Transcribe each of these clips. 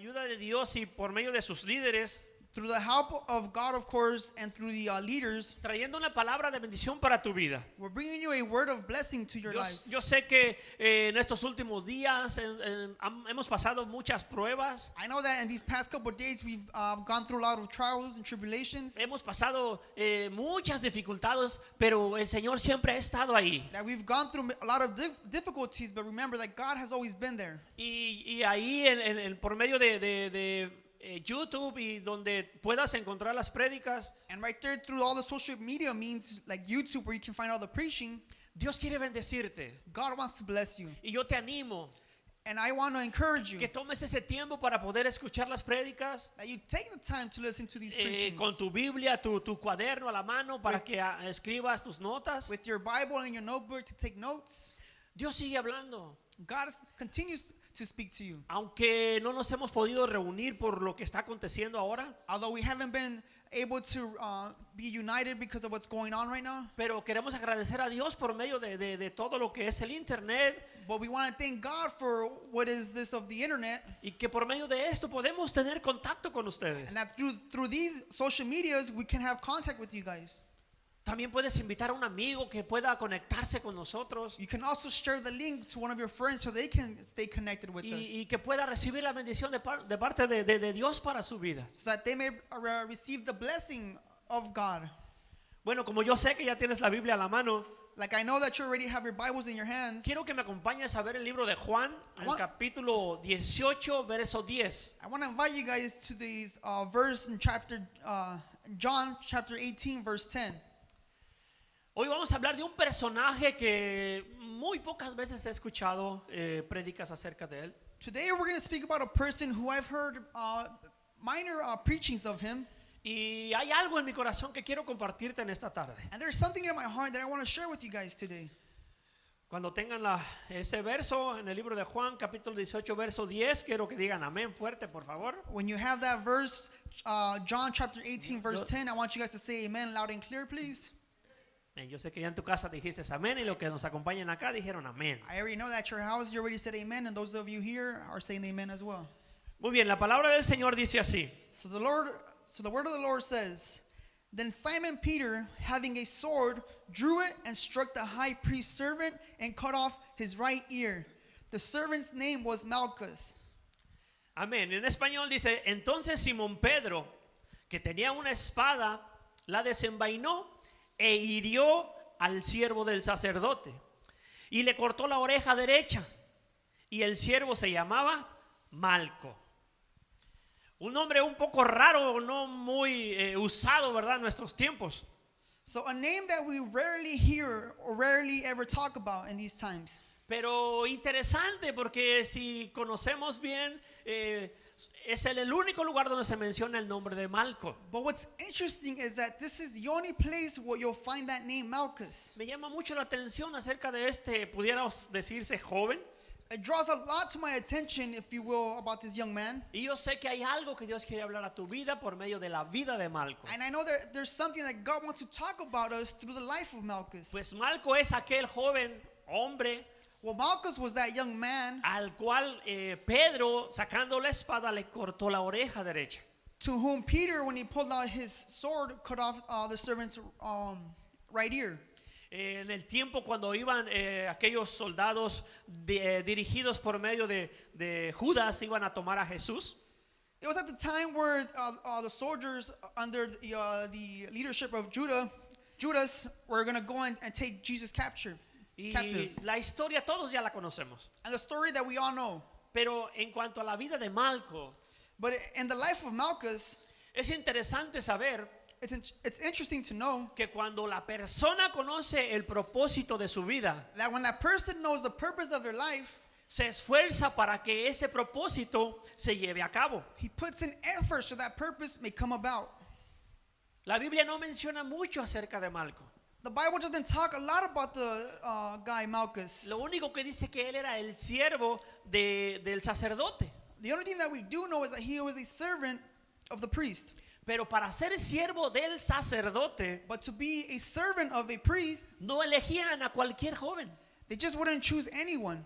ayuda de Dios y por medio de sus líderes, through the help of God, of course, and through the leaders, trayendo una palabra de bendición para tu vida. we're bringing you a word of blessing to your lives. Yo sé que en estos últimos días hemos pasado muchas pruebas. I know that in these past couple of days we've gone through a lot of trials and tribulations, Hemos pasado muchas dificultades, pero el Señor siempre ha estado ahí. that we've gone through a lot of difficulties, but remember that God has always been there. Y ahí por medio de YouTube y donde puedas encontrar las prédicas, And right there through all the social media means like YouTube where you can find all the preaching, Dios quiere bendecirte. God wants to bless you. Y yo te animo And I want to encourage you que tomes ese tiempo para poder escuchar las prédicas that you take the time to listen to these preachings con tu Biblia, tu cuaderno a la mano para que escribas tus notas. with your Bible and your notebook to take notes. Dios sigue hablando. God continues to speak to you. Aunque no nos hemos podido reunir por lo que está aconteciendo ahora, Although we haven't been able to be united because of what's going on right now, pero queremos agradecer a Dios por medio de todo lo que es el internet, but we want to thank God for what is this of the internet, y que por medio de esto podemos tener contacto con ustedes. and that through these social medias we can have contact with you guys. También puedes invitar a un amigo que pueda conectarse con nosotros You can also share the link to one of your friends so they can stay connected with us, y que pueda recibir la bendición de parte de Dios para su vida. so that they may receive the blessing of God. Bueno, como yo sé que ya tienes la Biblia a la mano, Like I know that you already have your Bibles in your hands. quiero que me acompañes a ver el libro de Juan, el capítulo 18, verso 10. I want to invite you guys to this verse in John chapter 18, verse 10. Hoy vamos a hablar de un personaje que muy pocas veces he escuchado prédicas acerca de él. Today we're going to speak about a person who I've heard minor preachings of him. Y hay algo en mi corazón que quiero compartirte en esta tarde. And there's something in my heart that I want to share with you guys today. Cuando tengan ese verso en el libro de Juan, capítulo 18, verso 10, quiero que digan amén fuerte, por favor. When you have that verse, John chapter 18, verse 10, I want you guys to say amen loud and clear, please. Yo sé que ya en tu casa dijiste amén y los que nos acompañan acá dijeron amén. I already know that at your house you already said amen, and those of you here are saying amen as well. Muy bien, la palabra del Señor dice así. So the word of the Lord says, Then Simon Peter, having a sword, drew it and struck the high priest's servant and cut off his right ear. The servant's name was Malchus. Amén. En español dice, entonces Simón Pedro, que tenía una espada, la desenvainó e hirió al siervo del sacerdote y le cortó la oreja derecha, y el siervo se llamaba Malco. Un nombre un poco raro, no muy usado, ¿verdad? En nuestros tiempos. So a name that we rarely hear or rarely ever talk about in these times. Pero interesante porque si conocemos bien, es el único lugar donde se menciona el nombre de Malco. But what's interesting is that this is the only place where you'll find that name Malchus. Me llama mucho la atención acerca de pudiéramos decirse joven. It draws a lot to my attention, if you will, about this young man. Y yo sé que hay algo que Dios quiere hablar a tu vida por medio de la vida de Malco. And I know that there's something that God wants to talk about us through the life of Malchus. Pues Malco es aquel joven hombre Well, Malchus was that young man al cual Pedro, sacando la espada, le cortó la oreja derecha. to whom Peter, when he pulled out his sword, cut off the servant's right ear. En el tiempo cuando iban aquellos soldados dirigidos por medio de Judas iban a tomar a Jesús. It was at the time where the soldiers under the leadership of Judas were going to go and take Jesus captive. Y la historia todos ya la conocemos. And the story that we all know. Pero en cuanto a la vida de Malco, But in the life of Malchus, es interesante saber it's interesting to know que cuando la persona conoce el propósito de su vida, that when that person knows the purpose of their life, se esfuerza para que ese propósito se lleve a cabo. he puts in effort so that purpose may come about. La Biblia no menciona mucho acerca de Malco. The Bible doesn't talk a lot about the guy Malchus. Lo único que dice que él era el siervo del sacerdote. The only thing that we do know is that he was a servant of the priest. Pero para ser siervo del sacerdote, But to be a servant of a priest, no elegían a cualquier joven, they just wouldn't choose anyone.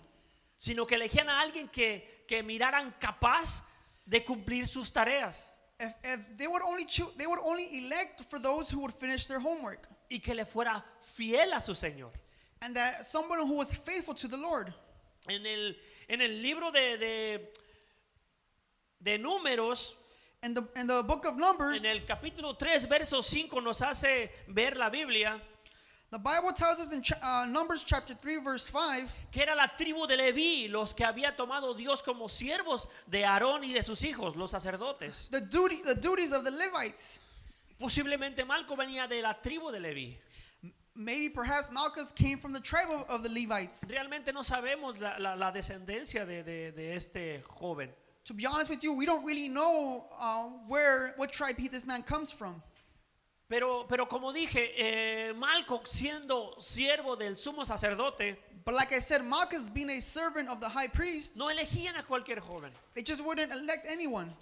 sino que elegían a alguien que miraran capaz de cumplir sus tareas if they would only choose, they would only elect for those who would finish their homework, y que le fuera fiel a su Señor. and that someone who was faithful to the Lord. En el libro de Números, In the book of Numbers, en el capítulo 3, verso 5, nos hace ver la Biblia the Bible tells us in Numbers chapter 3 verse 5 que era la tribu de Leví los que había tomado Dios como siervos de Aarón y de sus hijos, los sacerdotes. the duties of the Levites. Posiblemente Malco venía de la tribu de Leví. Maybe perhaps Malchus came from the tribe of the Levites. Realmente no sabemos la descendencia de este joven. To be honest with you, we don't really know what tribe this man comes from. Pero como dije, Malco siendo siervo del sumo sacerdote, But like I said, Malchus being a servant of the high priest, no elegían a cualquier joven. they just wouldn't elect anyone.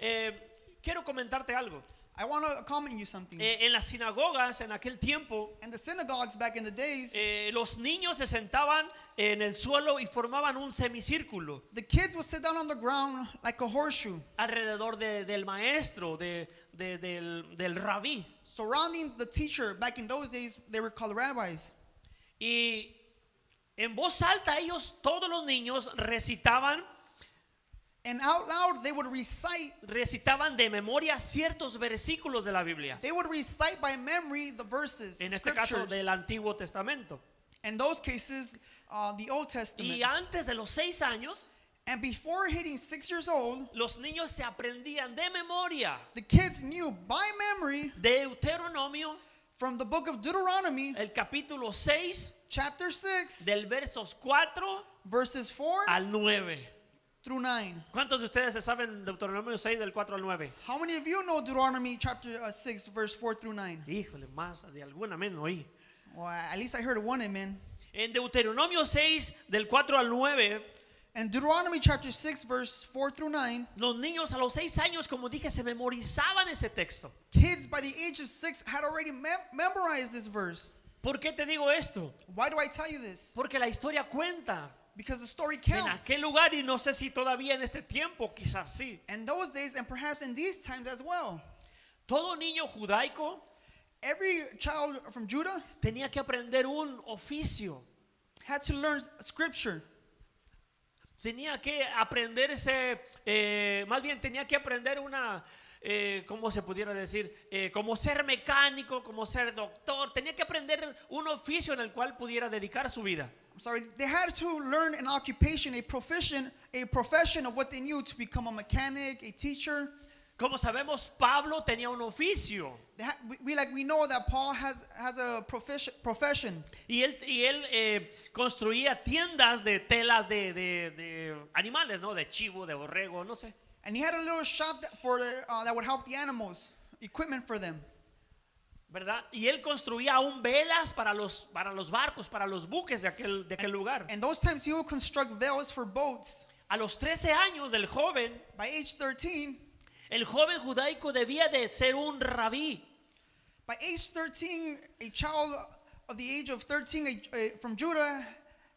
Quiero comentarte algo. I want to comment you something. En las sinagogas en aquel tiempo, In the synagogues back in the days, los niños se sentaban en el suelo y formaban un semicírculo the kids would sit down on the ground like a horseshoe, alrededor del maestro, del rabí. surrounding the teacher. Back in those days, they were called rabbis. Y en voz alta ellos, todos los niños, recitaban And out loud, they would recite de memoria ciertos versículos de la Biblia. by memory the verses, En the este caso scriptures. del Antiguo Testamento. In those cases, the Old Testament. Y antes de los 6 años, And before hitting 6 years old, los niños se aprendían de memoria the kids knew by memory Deuteronomio, from the book of Deuteronomy, el capítulo 6, chapter 6, del versos 4 verses 4 al 9. through 9. ¿Cuántos de ustedes se saben Deuteronomio 6 del 4 al 9? How many of you know Deuteronomy chapter 6, verse 4 through 9? Híjole, más de alguna menos oí. Well, at least I heard one amen. En Deuteronomio 6 del 4 al 9, And Deuteronomy chapter 6, verse 4 through 9, los niños a los 6 años, como dije, se memorizaban ese texto. kids by the age of 6 had already memorized this verse. ¿Por qué te digo esto? Why do I tell you this? Porque la historia cuenta. Because the story En counts. aquel lugar, y no sé si todavía en este tiempo, quizás sí. In those days, and perhaps in these times as well, Todo niño judaico every child from Judah tenía que aprender un oficio. had to learn scripture. Tenía que aprenderse, más bien tenía que aprender ¿cómo se pudiera decir? Como ser mecánico, como ser doctor. Tenía que aprender un oficio en el cual pudiera dedicar su vida. I'm sorry, they had to learn an occupation, a profession of what they knew to become a mechanic, a teacher. Como sabemos, Pablo tenía un oficio. We know that Paul has a profession. Y él construía tiendas de telas de animales, ¿no? De chivo, de borrego, no sé. And he had a little shop that would help the animals, equipment for them. ¿Verdad? Y él construía aún velas para los barcos, para los buques de aquel lugar. And those times he would construct veils for boats. A los 13 años del joven, By age 13, el joven judaico debía de ser un rabí. by age 13, a child of the age of 13 from Judah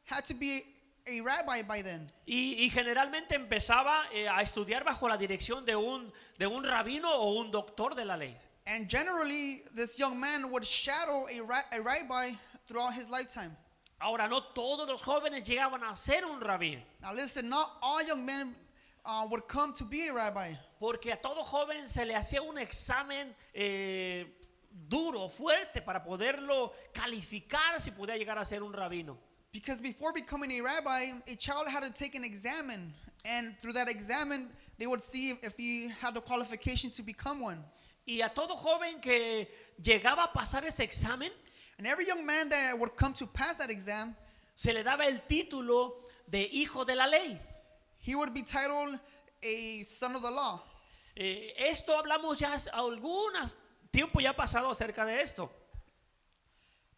had to be a rabbi by then. Y generalmente empezaba a estudiar bajo la dirección de un rabino o un doctor de la ley. And generally, this young man would shadow a rabbi throughout his lifetime. Ahora, no todos los jóvenes llegaban a ser un rabí, Now listen, not all young men would come to be a rabbi. porque a todo joven se le hacía un examen duro, fuerte, para poderlo calificar si podía llegar a ser un rabino. Because before becoming a rabbi, a child had to take an exam. And through that exam, they would see if he had the qualifications to become one. Y a todo joven que llegaba a pasar ese examen, And every young man that would come to pass that exam, se le daba el título de hijo de la ley. he would be titled a son of the law. Esto hablamos ya algunos tiempo ya pasado acerca de esto.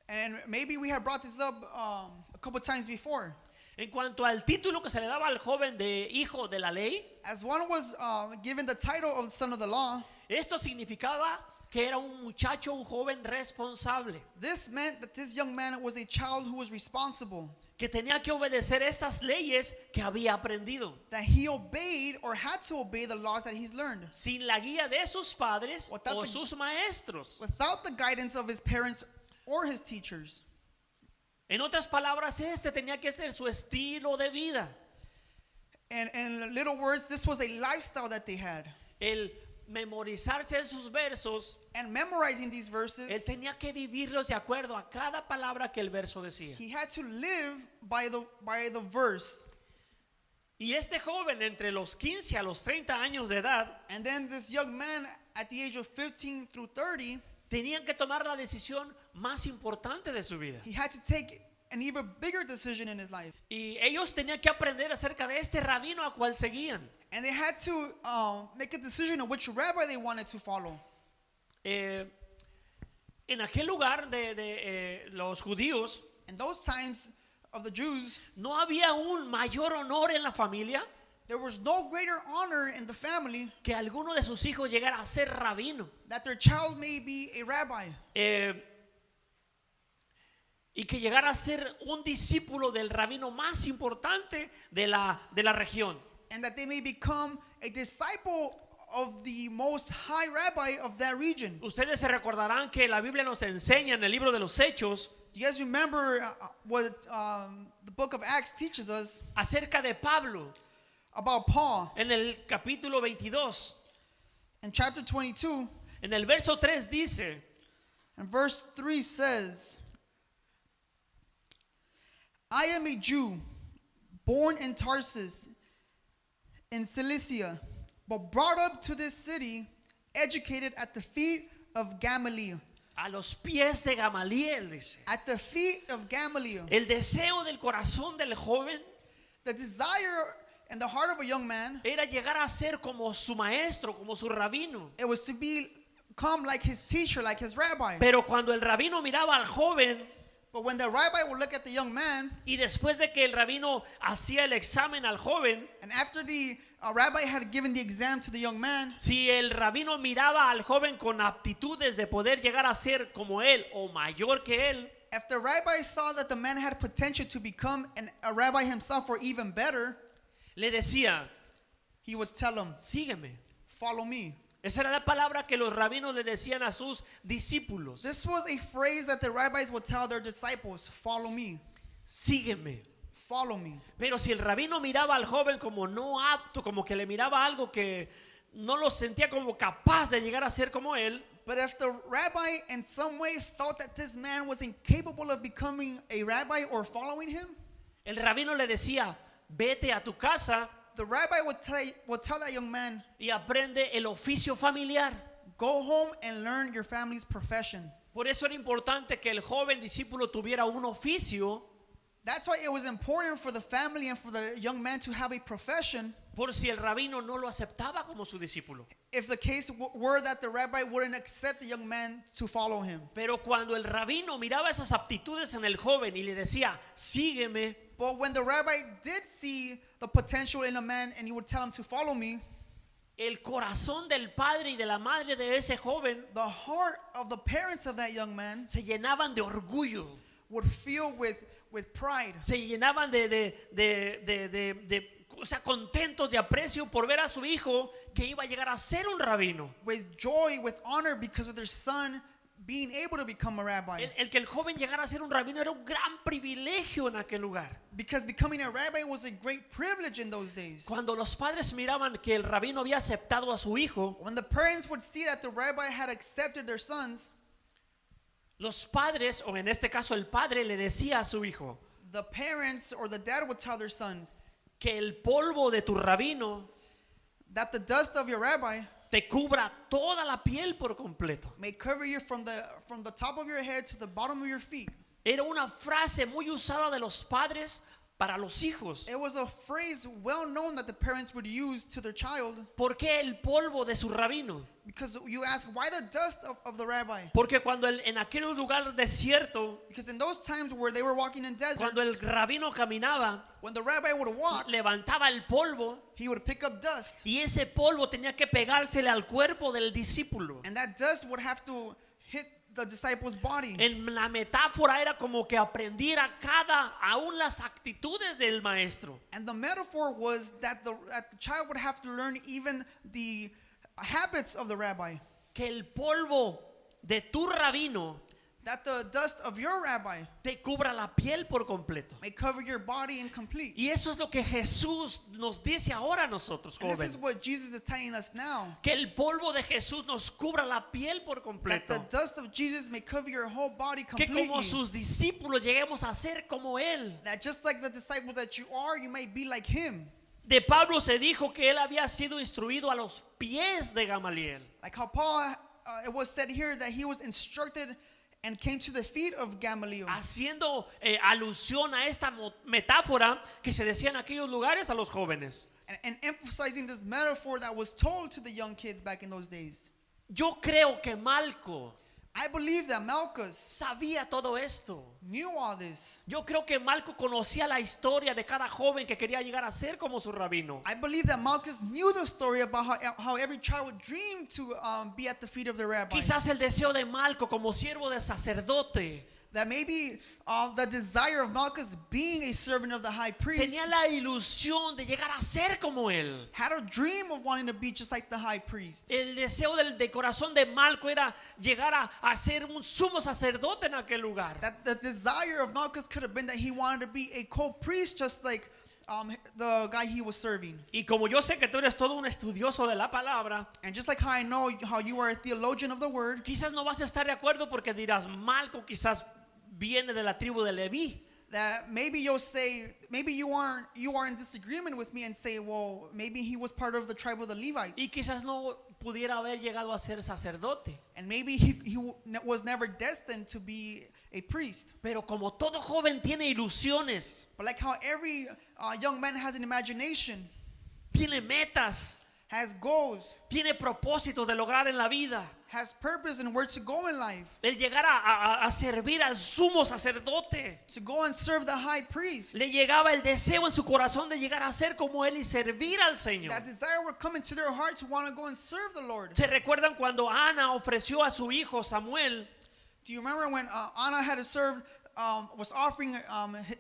And maybe we have brought this up a couple times before. En cuanto al título que se le daba al joven de hijo de la ley, As one was given the title of son of the law, esto significaba que era un muchacho, un joven responsable, This meant that this young man was a child who was responsible, que tenía que obedecer estas leyes que había aprendido, that he obeyed or had to obey the laws that he's learned. sin la guía de sus padres Without o the- sus maestros. Without the guidance of his parents or his teachers. En otras palabras, este tenía que ser su estilo de vida. And in little words, this was a lifestyle that they had. El memorizarse esos versos, And memorizing these él verses, tenía que vivirlos de acuerdo a cada palabra que el verso decía. he had to live by the verse. Y este joven entre los 15 a los 30 años de edad And then this young man at the age of 15 through 30, tenían que tomar la decisión más importante de su vida. he had to take an even bigger decision in his life. Y ellos tenían que aprender acerca de este rabino a cual seguían. And they had to make a decision on which rabbi they wanted to follow. En aquel lugar de los judíos In those times of the Jews, no había un mayor honor en la familia there was no greater honor in the family que alguno de sus hijos llegara a ser rabino. that their child may be a rabbi. Y que llegara a ser un discípulo del rabino más importante de la región. And that they may become a disciple of the most high rabbi of that region. Ustedes se recordarán que la Biblia nos enseña en el libro de los Hechos Do you guys remember what the book of Acts teaches us acerca de Pablo about Paul? en el capítulo 22. In chapter 22, En el verso 3 dice, and verse 3 says, I am a Jew, born in Tarsus, in Cilicia, but brought up to this city, educated at the feet of Gamaliel. a los pies de Gamaliel, dice. At the feet of Gamaliel. El deseo del corazón del joven The desire in the heart of a young man, era llegar a ser como su maestro, como su rabino. it was to become like his teacher, like his rabbi. Pero cuando el rabino miraba al joven But when the rabbi would look at the young man, y después de que el rabino hacía el examen al joven, and after the rabbi had given the exam to the young man, si el rabino miraba al joven con aptitudes de poder llegar a ser como él o mayor que él, if the rabbi saw that the man had potential to become a rabbi himself or even better, le decía, he would tell him, sígueme. follow me. Esa era la palabra que los rabinos le decían a sus discípulos. This was a phrase that the rabbis would tell their disciples, follow me, Sígueme. follow me. Pero si el rabino miraba al joven como no apto, como que le miraba algo que no lo sentía como capaz de llegar a ser como él, But if the rabbi in some way thought that this man was incapable of becoming a rabbi or following him, el rabino le decía, vete a tu casa the rabbi would tell that young man, y aprende el oficio familiar. go home and learn your family's profession. Por eso era importante que el joven discípulo tuviera un oficio, That's why it was important for the family and for the young man to have a profession por si el rabino no lo aceptaba como su discípulo. if the case were that the rabbi wouldn't accept the young man to follow him. Pero cuando el rabino miraba esas aptitudes en el joven y le decía, sígueme, But when the rabbi did see the potential in a man and he would tell him to follow me, el corazón del padre y de la madre de ese joven the heart of the parents of that young man se llenaban de orgullo, would fill with pride. se llenaban o sea, contentos de aprecio por ver a su hijo que iba a llegar a ser un rabino. With joy, with honor because of their son being able to become a rabbi. El que el joven llegara a ser un rabino era un gran privilegio en aquel lugar. Because becoming a rabbi was a great privilege in those days. Cuando los padres miraban que el rabino había aceptado a su hijo, When the parents would see that the rabbi had accepted their sons, los padres, o en este caso el padre, le decía a su hijo the parents or the dad would tell their sons que el polvo de tu rabino that the dust of your rabbi te cubra toda la piel por completo. may cover you from the top of your head to the bottom of your feet. Era una frase muy usada de los padres para los hijos. It was a phrase well known that the parents would use to their child. ¿Por qué el polvo de su rabino? Because you ask, why the dust of the rabbi? Porque cuando en aquel lugar desierto, Because in those times where they were walking in deserts, cuando el rabino caminaba, when the rabbi would walk, levantaba el polvo he would pick up dust. y ese polvo tenía que pegársele al cuerpo del discípulo. And that dust would have to hit the disciple's body. En la metáfora era como que aprendiera aún las actitudes del maestro. And the metaphor was that the child would have to learn even the habits of the rabbi. Que el polvo de tu rabino That the dust of your rabbi te cubra la piel por completo. may cover your body in complete. Y eso es lo que Jesús nos dice ahora a nosotros, And this is jóvenes. what Jesus is telling us now. Que el polvo de Jesús nos cubra la piel por That the completo. dust of Jesus may cover your whole body Que completely. como sus discípulos lleguemos a ser como Él. That just like the disciples that you are, you may be like him. De Pablo se dijo que él había sido instruido a los pies de Gamaliel. Like how Paul, it was said here that he was instructed and came to the feet of Gamaliel. Haciendo alusión a esta metáfora que se decía en aquellos lugares a los jóvenes. And emphasizing this metaphor that was told to the young kids back in those days. Yo creo que Malco I believe that Malchus sabía todo esto. knew all this. Yo creo que Malco conocía la historia de cada joven que quería llegar a ser como su rabino. I believe that Malchus knew the story about how every child would dream to be at the feet of the rabbi. Quizás el deseo de Malco como siervo de sacerdote That maybe the desire of Malchus being a servant of the high priest tenía la ilusión de llegar a ser como él. had a dream of wanting to be just like the high priest. El deseo de corazón de Malco era llegar a ser un sumo sacerdote en aquel lugar. That the desire of Malchus could have been that he wanted to be a co-priest just like the guy he was serving. Y como yo sé que tú eres todo un estudioso de la palabra, And just like how I know how you are a theologian of the word, quizás no vas a estar de acuerdo porque dirás, Malco quizás viene de la tribu de Leví. that maybe you'll say, maybe you are in disagreement with me and say, well, maybe he was part of the tribe of the Levites. Y quizás no pudiera haber llegado a ser sacerdote. And maybe he was never destined to be a priest. Pero como todo joven tiene ilusiones, But like how every young man has an imagination, tiene metas, has goals, tiene propósitos de lograr en la vida, has purpose and where to go in life, el llegar a servir al sumo sacerdote. to go and serve the high priest. Le llegaba el deseo en su corazón de llegar a ser como él y servir al Señor. That desire would come into their heart to want to go and serve the Lord. ¿Se recuerdan cuando Ana ofreció a su hijo Samuel Do you remember when Anna had to serve, was offering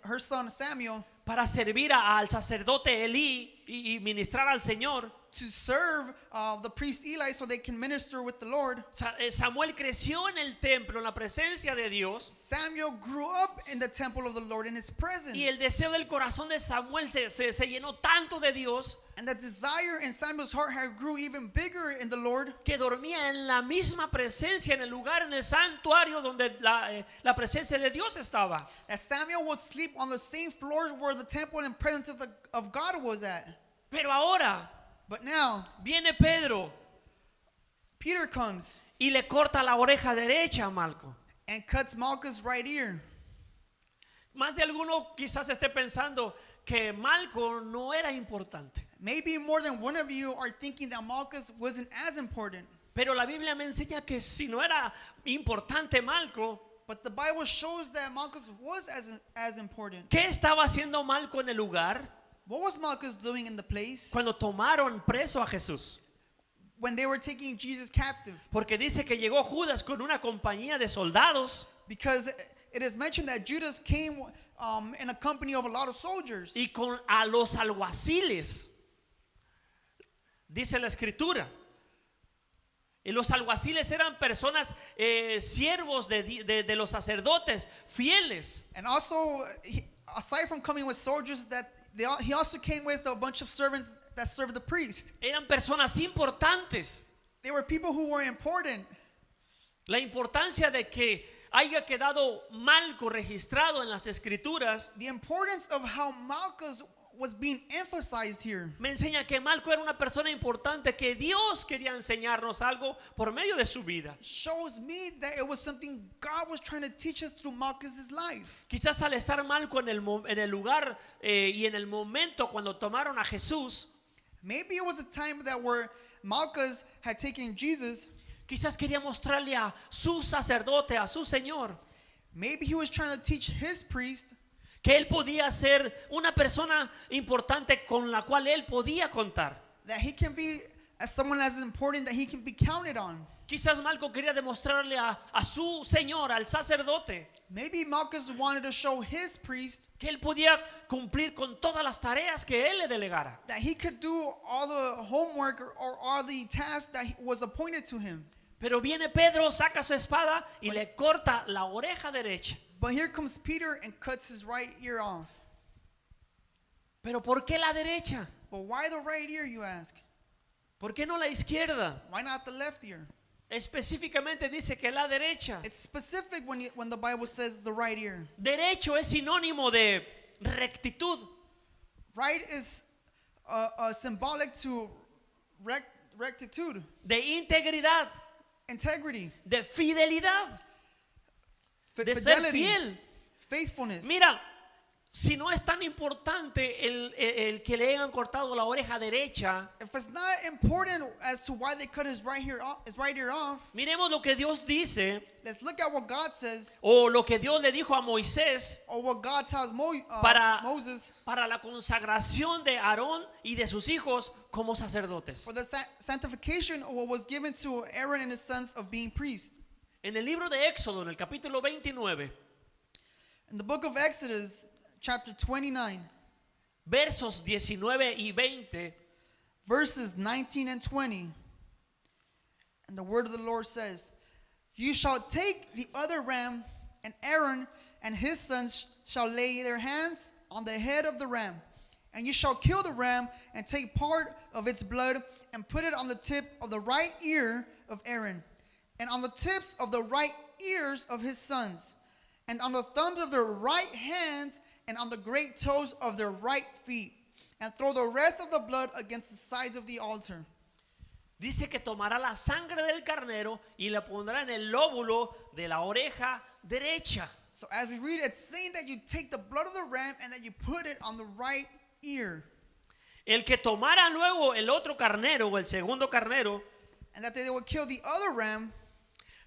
her son Samuel para servir al sacerdote Elí y ministrar al Señor? to serve the priest Eli so they can minister with the Lord? Samuel creció en el templo, en la presencia de Dios. Samuel grew up in the temple of the Lord in his presence. Y el deseo del corazón de Samuel se llenó tanto de Dios And the desire in Samuel's heart had grew even bigger in the Lord, que dormía en la misma presencia, en el lugar, en el santuario donde la presencia de Dios estaba. that Samuel would sleep on the same floors where the temple and presence of God was at. Pero ahora But now, viene Pedro Peter comes y le corta la oreja derecha a Malco. and cuts Malchus' right ear. Más de alguno quizás esté pensando que Malco no era importante. Maybe more than one of you are thinking that Malchus wasn't as important. Pero la Biblia me enseña que si no era importante Malco, But the Bible shows that Malchus was as important. ¿qué estaba haciendo Malco en el lugar What was Malchus doing in the place cuando tomaron preso a Jesús? when they were taking Jesus captive? Porque dice que llegó Judas con una compañía de soldados Because it is mentioned that Judas came in a company of a lot of soldiers. y con a los alguaciles. Dice la escritura. Y los alguaciles eran personas siervos de los sacerdotes, fieles. And also, aside from coming with soldiers, he also came with a bunch of servants that served the priest. Eran personas importantes. They were people who were important. La importancia de que haya quedado Malco registrado en las escrituras The importance of how Malchus was being emphasized here. Me enseña que Malco era una persona importante, que Dios quería enseñarnos algo por medio de su vida. Shows me that it was something God was trying to teach us through Malchus' life. Quizás al estar Malco en el lugar y en el momento cuando tomaron a Jesús, Maybe it was a time that where Malchus had taken Jesus. quizás quería mostrarle a su sacerdote, a su Señor, Maybe he was trying to teach his priest que él podía ser una persona importante con la cual él podía contar. that he can be as someone as important that he can be counted on. Quizás Malco quería demostrarle a su Señor, al sacerdote, Maybe Malchus wanted to show his priest que él podía cumplir con todas las tareas que él le delegara. that he could do all the homework or all the tasks that was appointed to him. Pero viene Pedro, saca su espada y le corta la oreja derecha. But here comes Peter and cuts his right ear off. Pero ¿por qué la derecha? But why the right ear, you ask? ¿Por qué no la izquierda? Why not the left ear? Específicamente dice que la derecha. It's specific when the Bible says the right ear. Derecho es sinónimo de rectitud. Right is symbolic to rectitude, De integridad, integrity, de fidelidad, de ser fidelity, fiel. faithfulness. Mira, si no es tan importante el que le hayan cortado la oreja derecha, If it's not important as to why they cut his right ear off, miremos lo que Dios dice let's look at what God says o lo que Dios le dijo a Moisés or what God tells Para- Moses para la consagración de Aarón y de sus hijos como sacerdotes. for the sanctification of what was given to Aaron and his sons of being priests. En el libro de Éxodo, en el capítulo 29, In the book of Exodus, chapter 29, versos 19 y 20, verses 19 and 20, and the word of the Lord says, "You shall take the other ram, and Aaron and his sons shall lay their hands on the head of the ram. And you shall kill the ram and take part of its blood and put it on the tip of the right ear of Aaron, and on the tips of the right ears of his sons, and on the thumbs of their right hands, and on the great toes of their right feet, and throw the rest of the blood against the sides of the altar." dice que tomará la sangre del carnero y la pondrá en el lóbulo de la oreja derecha. So as we read, it's saying that you take the blood of the ram and that you put it on the right ear, El que tomara luego el otro carnero o el segundo carnero, and that they would kill the other ram.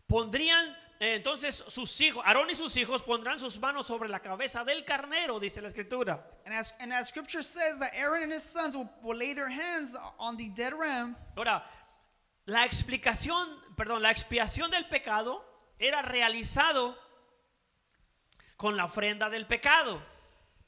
pondrían entonces sus hijos, Aarón y sus hijos pondrán sus manos sobre la cabeza del carnero, dice la escritura. And as scripture says that Aaron and his sons will lay their hands on the dead ram. Ahora, la expiación del pecado era realizado con la ofrenda del pecado.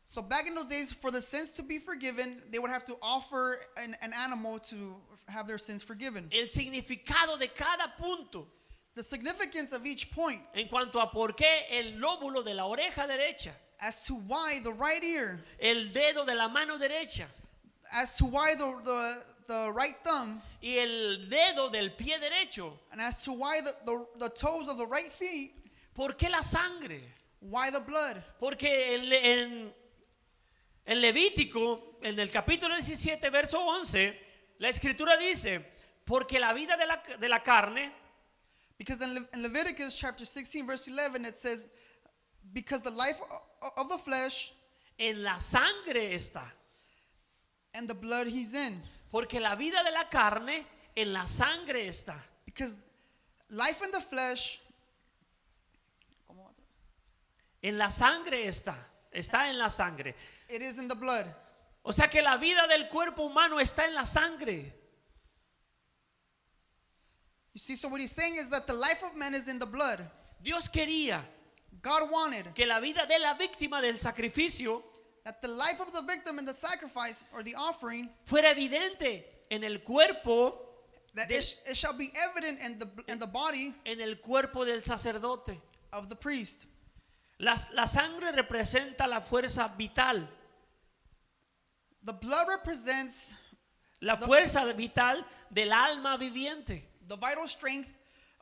So back in those days, for the sins to be forgiven, they would have to offer an animal to have their sins forgiven. El significado de cada punto The significance of each point en cuanto a por qué el lóbulo de la oreja derecha, as to why the right ear, el dedo de la mano derecha as to why the right thumb, y el dedo del pie derecho. and as to why the toes of the right feet, ¿Por qué la sangre? why the blood? Porque en Levítico, en el capítulo 17, verso 11, la escritura dice, porque la vida de la carne Because in Leviticus chapter 16, verse 11, it says, because the life of the flesh en la sangre está. and the blood he's in. Porque la vida de la carne en la sangre está. Because life in the flesh, En la sangre está. Está en la sangre. it is in the blood. O sea que la vida del cuerpo humano está en la sangre. You see, so what he's saying is that the life of man is in the blood. Dios quería God wanted que la vida de la víctima del sacrificio that the life of the victim in the sacrifice or the offering, fuera evidente en el cuerpo, that it shall be evident in the body en el cuerpo del sacerdote. of the priest. La sangre representa la fuerza vital, The blood represents la fuerza vital del alma viviente. the vital strength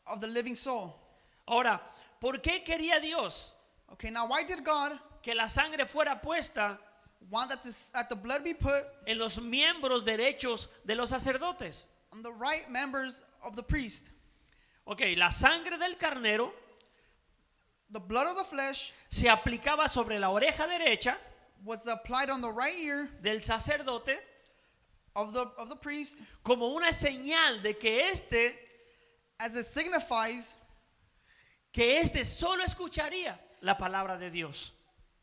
of the living soul. Ahora, ¿por qué quería Dios Okay, now why did God que la sangre fuera puesta want that the blood be put en los miembros derechos de los sacerdotes. on the right members of the priest. Ok, la sangre del carnero The blood of the flesh se aplicaba sobre la oreja derecha was applied on the right ear del sacerdote of the priest, como una señal de que as it signifies solo escucharía la palabra de Dios.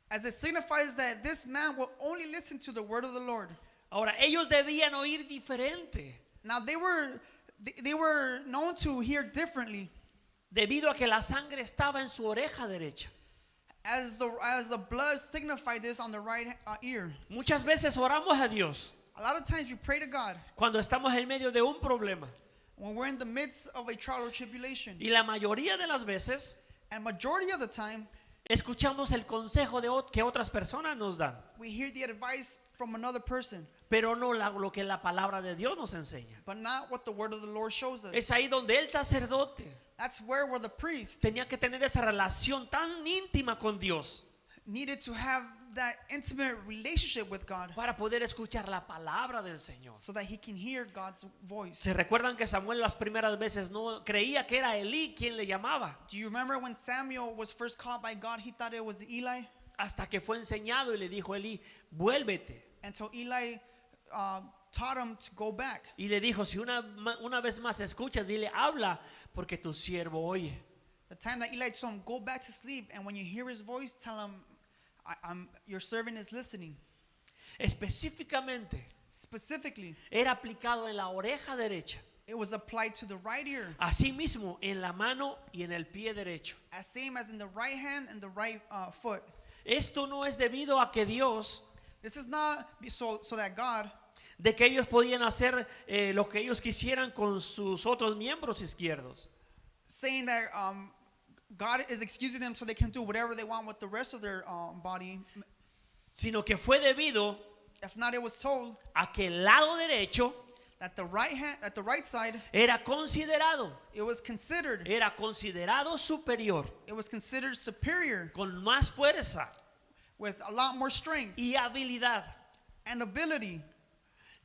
that this man will only listen to the word of the Lord. Ahora, ellos debían oír diferente Now they were known to hear differently, debido a que la sangre estaba en su oreja derecha. as the blood signified this on the right ear. Muchas veces oramos a Dios A lot of times we pray to God cuando estamos en medio de un problema. when we're in the midst of a trial or tribulation, Y la mayoría de las veces and majority of the time escuchamos el consejo que otras personas nos dan, we hear the advice from another person, pero no lo que la palabra de Dios nos enseña. but not what the word of the Lord shows us. Es ahí donde el sacerdote That's where the priest tenía que tener esa relación tan íntima con Dios needed to have that intimate relationship with God para poder escuchar la palabra del Señor. so that he can hear God's voice. ¿Se recuerdan que Samuel las primeras veces no creía que era Elí quien le llamaba? Do you remember when Samuel was first called by God, he thought it was Eli, Hasta que fue enseñado y le dijo Elí, vuélvete. until Eli taught him to go back. Y le dijo, si una vez más escuchas, dile, habla, porque tu siervo oye. The time that Eli told him, go back to sleep, and when you hear his voice, tell him, your servant is listening. Específicamente, Specifically, era aplicado en la oreja derecha. it was applied to the right ear, Asimismo, en la mano y en el pie derecho. as same as in the right hand and the right foot. Esto no es debido a que Dios, This is not so that God, de que ellos podían hacer lo que ellos quisieran con sus otros miembros izquierdos. saying that God is excusing them so they can do whatever they want with the rest of their body. Sino que fue debido If not, it was told a que el lado derecho that the right side, era considerado superior, it was considered superior, con más fuerza with a lot more strength y habilidad. and ability.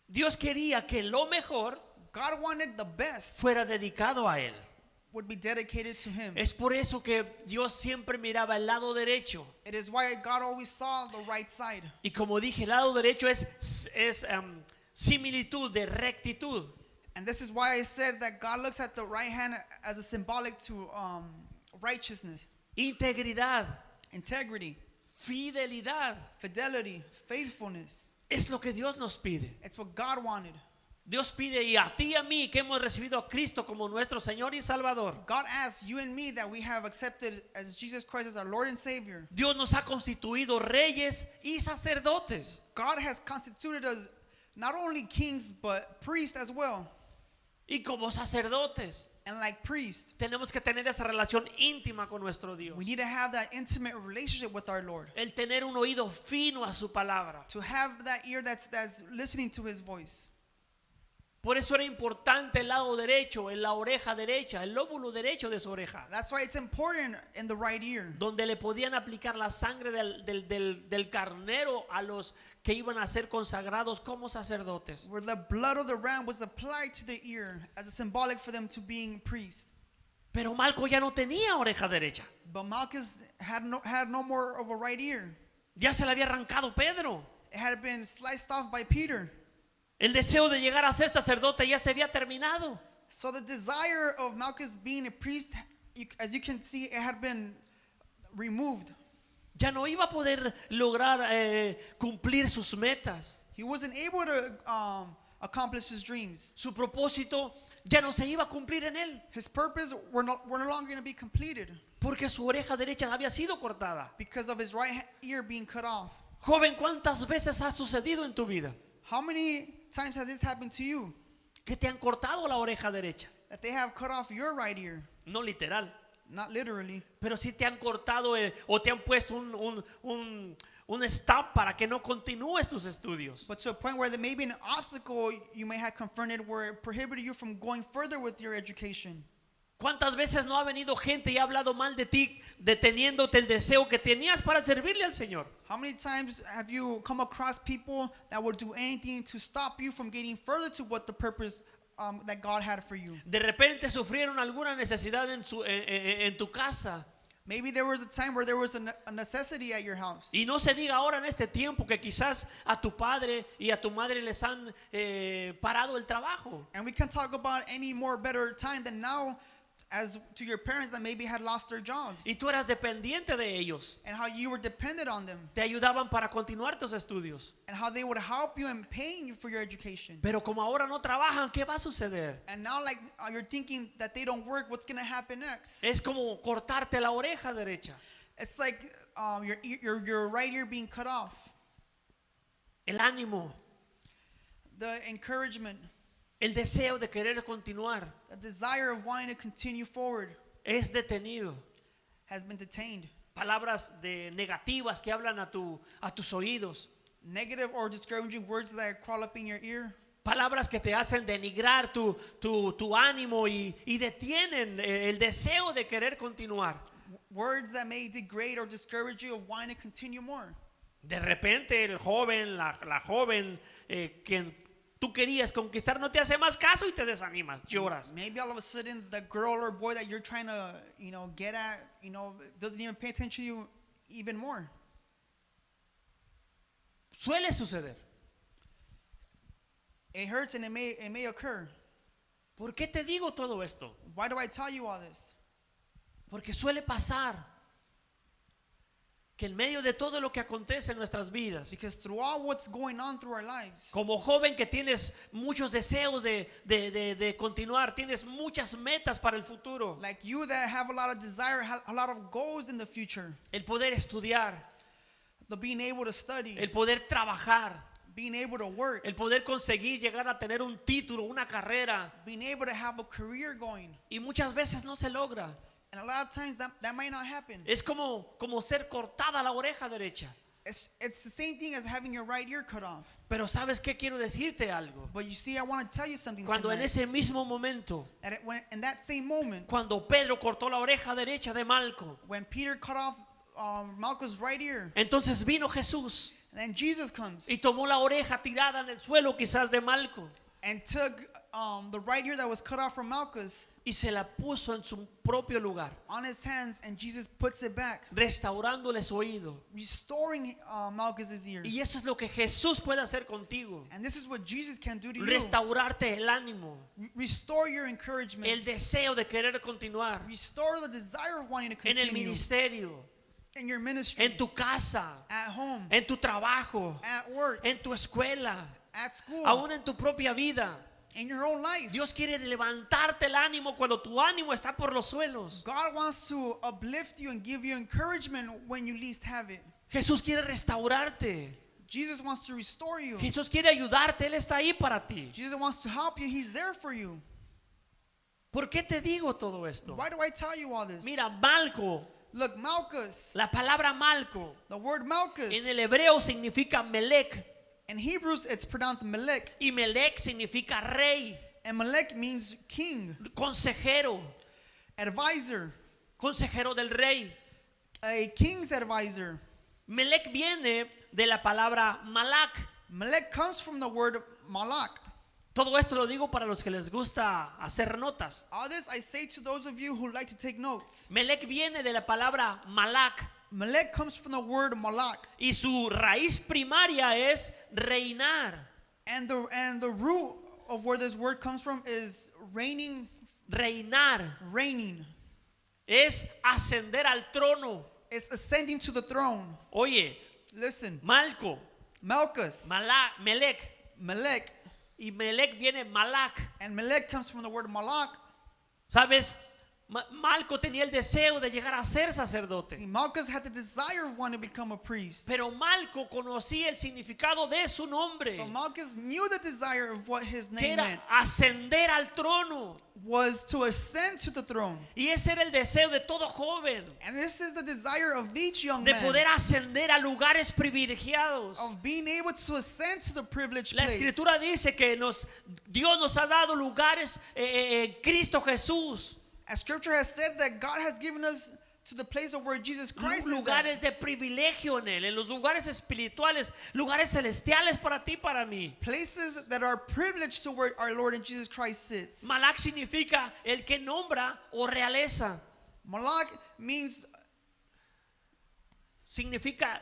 Dios quería que lo mejor God wanted the best fuera dedicado a él. would be dedicated to him. Es por eso que Dios siempre miraba el lado derecho. It is why God always saw the right side. Y como dije, el lado derecho es similitud de rectitud. And this is why I said that God looks at the right hand as a symbolic to righteousness, Integridad, integrity, fidelidad. fidelity, faithfulness. Es lo que Dios nos pide. It's what God wanted. Dios pide y a ti y a mí que hemos recibido a Cristo como nuestro Señor y Salvador. God asks you and me that we have accepted as Jesus Christ as our Lord and Savior. Dios nos ha constituido reyes y sacerdotes. God has constituted us not only kings but priests as well. Y como sacerdotes And like priests, tenemos que tener esa relación íntima con nuestro Dios. we need to have that intimate relationship with our Lord. El tener un oído fino a su palabra. To have that ear that's listening to his voice. Por eso era importante el lado derecho, en la oreja derecha, el lóbulo derecho de su oreja, That's why it's important in the right ear, donde le podían aplicar la sangre del carnero a los que iban a ser consagrados como sacerdotes. where the blood of the ram was applied to the ear as a symbolic for them to being priests. Pero Malco ya no tenía oreja derecha. But Malchus had no more of a right ear. Ya se le había arrancado Pedro. It had been sliced off by Peter. El deseo de llegar a ser sacerdote ya se había terminado. So the desire of Malchus being a priest, as you can see, it had been removed. Ya no iba a poder lograr cumplir sus metas. He wasn't able to accomplish his dreams. Su propósito ya no se iba a cumplir en él, His purpose were no longer going to be completed porque su oreja derecha había sido cortada. because of his right ear being cut off. Joven, ¿cuántas veces ha sucedido en tu vida How many times has this happened to you? que te han cortado la oreja derecha? That they have cut off your right ear. No literal, Not literally, pero sí te han cortado o te han puesto un stop para que no continúes tus estudios. but to a point where there may be an obstacle you may have confronted where it prohibited you from going further with your education. ¿Cuántas veces no ha venido gente y ha hablado mal de ti, deteniéndote el deseo que tenías para servirle al Señor? How many times have you come across people that would do anything to stop you from getting further to what the purpose that God had for you? De repente sufrieron alguna necesidad en tu casa. Maybe there was a time where there was a necessity at your house. Y no se diga ahora en este tiempo que quizás a tu padre y a tu madre les han parado el trabajo. And we can talk about any more better time than now as to your parents that maybe had lost their jobs. Y tú eras dependiente de ellos. And how you were dependent on them. Te ayudaban para continuar tus estudios. And how they would help you and paying you for your education. Pero como ahora no trabajan, ¿qué va a suceder? And now like you're thinking that they don't work, what's going to happen next? Es como cortarte la oreja derecha. It's like your right ear being cut off. El ánimo, The encouragement, el deseo de querer continuar the desire of wanting to continue forward es detenido. has been detained. Palabras negativas que hablan a tus oídos. Negative or discouraging words that crawl up in your ear. Palabras que te hacen denigrar tu ánimo y detienen el deseo de querer continuar. Words that may degrade or discourage you of wanting to continue more. De repente el joven, la joven quien tú querías conquistar no te hace más caso y te desanimas, lloras. Maybe all of a sudden the girl or boy that you're trying to, get at, doesn't even pay attention to you even more. Suele suceder. It hurts and it may occur. ¿Por qué te digo todo esto? Why do I tell you all this? Porque suele pasar que en medio de todo lo que acontece en nuestras vidas, Because throughout what's going on through our lives, como joven que tienes muchos deseos de continuar, tienes muchas metas para el futuro, like you that have a lot of desire, a lot of goals in the future, el poder estudiar, the being able to study, el poder trabajar, being able to work, el poder conseguir llegar a tener un título, una carrera, being able to have a career going. y muchas veces no se logra. And a lot of times that might not happen. Es como ser cortada la oreja derecha. It's the same thing as having your right ear cut off. Pero ¿sabes qué? Quiero decirte algo. But you see, I want to tell you something Cuando en tonight. ese mismo momento, In that same moment, cuando Pedro cortó la oreja derecha de Malco, when Peter cut off Malchus' right ear, entonces vino Jesús and then Jesus comes y tomó la oreja tirada en el suelo quizás de Malco and took the right ear that was cut off from Malchus y se la puso en su propio lugar, on his hands, and Jesus puts it back, restaurándole su oído. restoring Malchus' ear. Y eso es lo que Jesús puede hacer contigo. And this is what Jesus can do to you. Restaurarte el ánimo, Restore your encouragement. el deseo de querer continuar Restore the desire of wanting to en el continue ministerio, in your ministry, en tu casa, at home, en tu trabajo, at work, en tu escuela, at school, aún en tu propia vida. in your own life. Dios quiere levantarte el ánimo cuando tu ánimo está por los suelos. God wants to uplift you and give you encouragement when you least have it. Jesús quiere restaurarte. Jesus wants to restore you. Jesús quiere ayudarte. Él está ahí para ti. Jesus wants to help you. He's there for you. ¿Por qué te digo todo esto? Why do I tell you all this? Mira, Malco, Look, Malchus, la palabra Malco the word Malchus, en el hebreo significa Melec in Hebrews it's pronounced Melech, y Melec significa rey, and Melech means king, consejero, advisor, consejero del rey. a king's advisor. Melec viene de la palabra Malak. Melech comes from the word Malak. Todo esto lo digo para los que les gusta hacer notas. All this I say to those of you who like to take notes. Melec viene de la palabra Malak Melech comes from the word Malak, y su raíz primaria es reinar. and the root of where this word comes from is reigning, Reinar reigning. es ascender al trono. It's ascending to the throne. Oye, Listen, Malco, Malchus, Melec, Melech, y Melec viene Malak. and Melech comes from the word Malak. ¿Sabes? Malco tenía el deseo de llegar a ser sacerdote. See, Malchus had the desire of wanting to become a priest. Pero Malco conocía el significado de su nombre, But Malchus knew the desire of what his que name era meant ascender al trono. was to ascend to the throne. Y ese era el deseo de todo joven, And this is the desire of each young de man, poder ascender a lugares privilegiados. of being able to ascend to the privileged La place. escritura dice que Dios nos ha dado lugares en Cristo Jesús. As scripture has said that God has given us to the place of where Jesus Christ is lugares at. de privilegio en Él, en los lugares espirituales, lugares celestiales para ti, para mí. Places that are privileged to where our Lord and Jesus Christ sits. Malak significa el que nombra o realeza. Malak means Significa